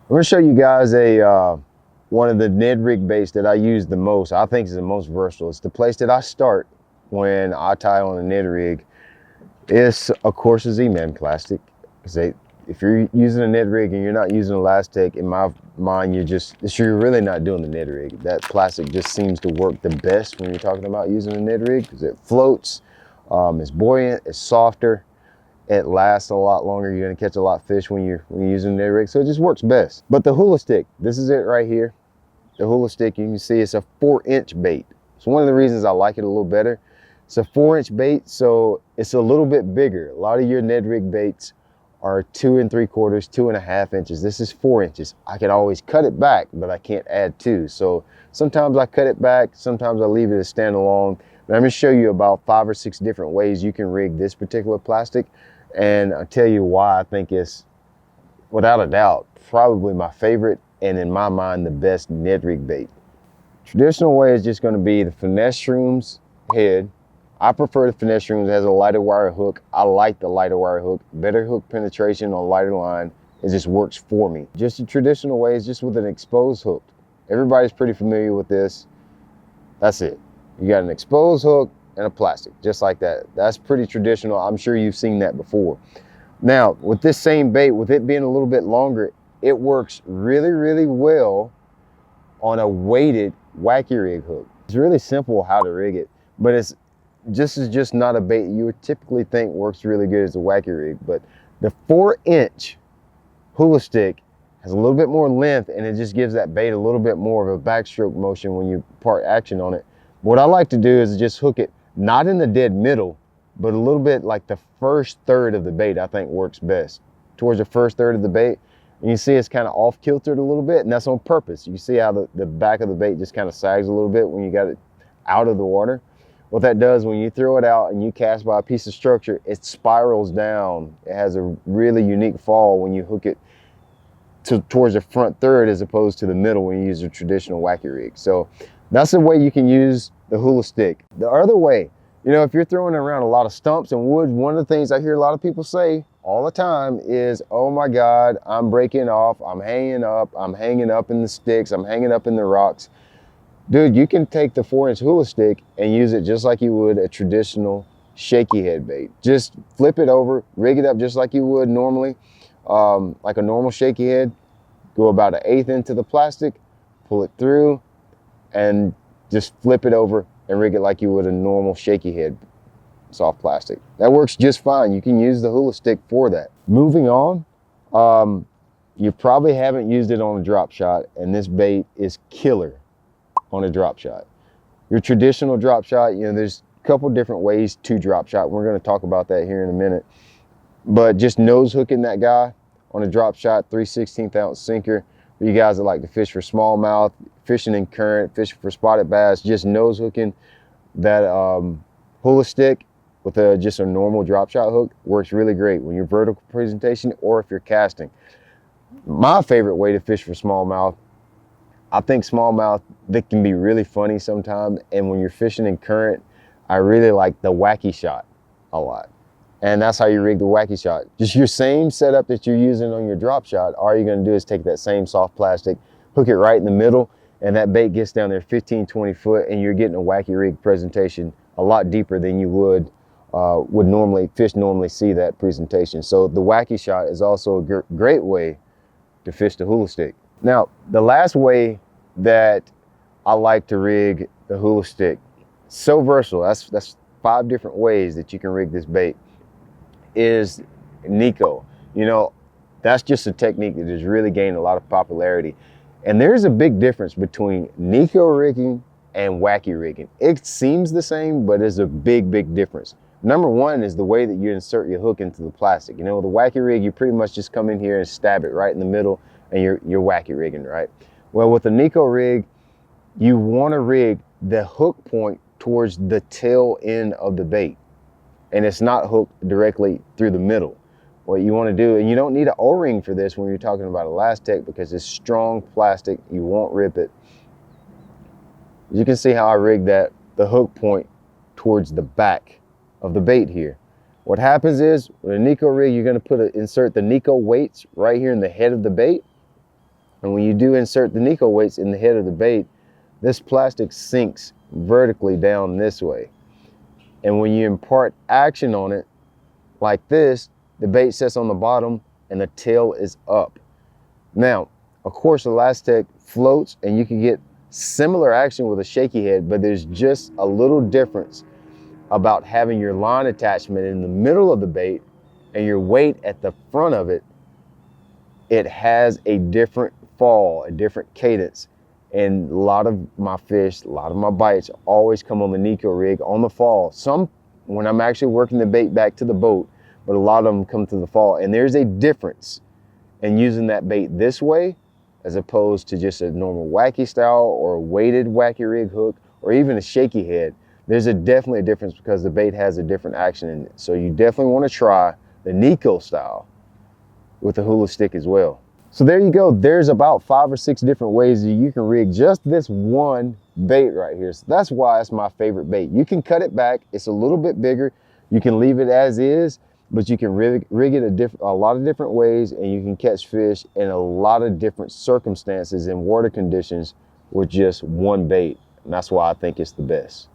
I'm gonna show you guys one of the Ned rig baits that I use the most. I think is the most versatile. It's the place that I start when I tie on a Ned rig. It's of course a Zman plastic. If you're using a Ned rig and you're not using Elastic, in my mind, you're really not doing the Ned rig. That plastic just seems to work the best when you're talking about using a Ned rig because it floats, it's buoyant, it's softer. It lasts a lot longer. You're gonna catch a lot of fish when you're using the rig, so it just works best. But the Hula Stick, this is it right here. The Hula Stick, you can see it's a 4-inch bait. It's one of the reasons I like it a little better. It's a 4-inch bait, so it's a little bit bigger. A lot of your Ned rig baits are 2 3/4, 2.5 inches. This is 4 inches. I can always cut it back, but I can't add 2. So sometimes I cut it back, sometimes I leave it as standalone. But I'm gonna show you about 5 or 6 different ways you can rig this particular plastic. And I'll tell you why I think it's, without a doubt, probably my favorite and in my mind the best Ned rig bait. Traditional way is just going to be the finesse shrooms head. I prefer the finesse shrooms. It has a lighter wire hook. I like the lighter wire hook. Better hook penetration on lighter line. It just works for me. Just the traditional way is just with an exposed hook. Everybody's pretty familiar with this. That's it. You got an exposed hook and a plastic, just like that. That's pretty traditional. I'm sure you've seen that before. Now, with this same bait, with it being a little bit longer, it works really, really well on a weighted wacky rig hook. It's really simple how to rig it, but it's just not a bait you would typically think works really good as a wacky rig. But the 4-inch Hula Stick has a little bit more length, and it just gives that bait a little bit more of a backstroke motion when you part action on it. What I like to do is just hook it not in the dead middle, but a little bit like the first third of the bait. I think works best towards the first third of the bait. And you see it's kind of off kiltered a little bit, and that's on purpose. You see how the back of the bait just kind of sags a little bit when you got it out of the water. What that does when you throw it out and you cast by a piece of structure, it spirals down. It has a really unique fall when you hook it towards the front third as opposed to the middle when you use a traditional wacky rig. So that's the way you can use the Hula Stick. The other way, you know, if you're throwing around a lot of stumps and woods, one of the things I hear a lot of people say all the time is, oh my God, I'm breaking off, I'm hanging up in the sticks, I'm hanging up in the rocks. Dude, you can take the 4-inch Hula Stick and use it just like you would a traditional shaky head bait. Just flip it over, rig it up just like you would normally, like a normal shaky head. Go about 1/8 into the plastic, pull it through, and just flip it over and rig it like you would a normal shaky head soft plastic. That works just fine. You can use the Hula Stick for that. Moving on, you probably haven't used it on a drop shot, and this bait is killer on a drop shot. Your traditional drop shot, you know, there's a couple different ways to drop shot. We're going to talk about that here in a minute. But just nose hooking that guy on a drop shot, 3/16 ounce sinker. For you guys that like to fish for smallmouth, fishing in current, fishing for spotted bass, just nose hooking that Hula Stick with just a normal drop shot hook works really great when you're vertical presentation or if you're casting. My favorite way to fish for smallmouth, I think smallmouth, they can be really funny sometimes, and when you're fishing in current, I really like the wacky shot a lot. And that's how you rig the wacky shot. Just your same setup that you're using on your drop shot, all you're gonna do is take that same soft plastic, hook it right in the middle, and that bait gets down there 15, 20 foot, and you're getting a wacky rig presentation a lot deeper than you would normally see that presentation. So the wacky shot is also a great way to fish the Hula Stick. Now, the last way that I like to rig the Hula Stick, so versatile, that's 5 different ways that you can rig this bait, is Nico. You know, that's just a technique that has really gained a lot of popularity. And there's a big difference between Nico rigging and wacky rigging. It seems the same, but there's a big, big difference. Number one is the way that you insert your hook into the plastic. You know, the wacky rig, you pretty much just come in here and stab it right in the middle and you're wacky rigging, right? Well, with the Nico rig, you want to rig the hook point towards the tail end of the bait. And it's not hooked directly through the middle. What you want to do, and you don't need an O-ring for this when you're talking about Elastic because it's strong plastic, you won't rip it. You can see how I rigged the hook point towards the back of the bait here. What happens is with a Nico rig, you're going to insert the Nico weights right here in the head of the bait. And when you do insert the Nico weights in the head of the bait, this plastic sinks vertically down this way. And when you impart action on it like this, the bait sits on the bottom and the tail is up. Now, of course, the Elastic floats and you can get similar action with a shaky head, but there's just a little difference about having your line attachment in the middle of the bait and your weight at the front of it. It has a different fall, a different cadence. And a lot of my fish, a lot of my bites always come on the Nico rig on the fall. Some when I'm actually working the bait back to the boat, but a lot of them come to the fall. And there's a difference in using that bait this way as opposed to just a normal wacky style or a weighted wacky rig hook or even a shaky head. There's definitely a difference because the bait has a different action in it. So you definitely want to try the Nico style with the hula stick as well. So there you go. There's about 5 or 6 different ways that you can rig just this one bait right here. So that's why it's my favorite bait. You can cut it back. It's a little bit bigger. You can leave it as is, but you can rig it a lot of different ways, and you can catch fish in a lot of different circumstances and water conditions with just one bait. And that's why I think it's the best.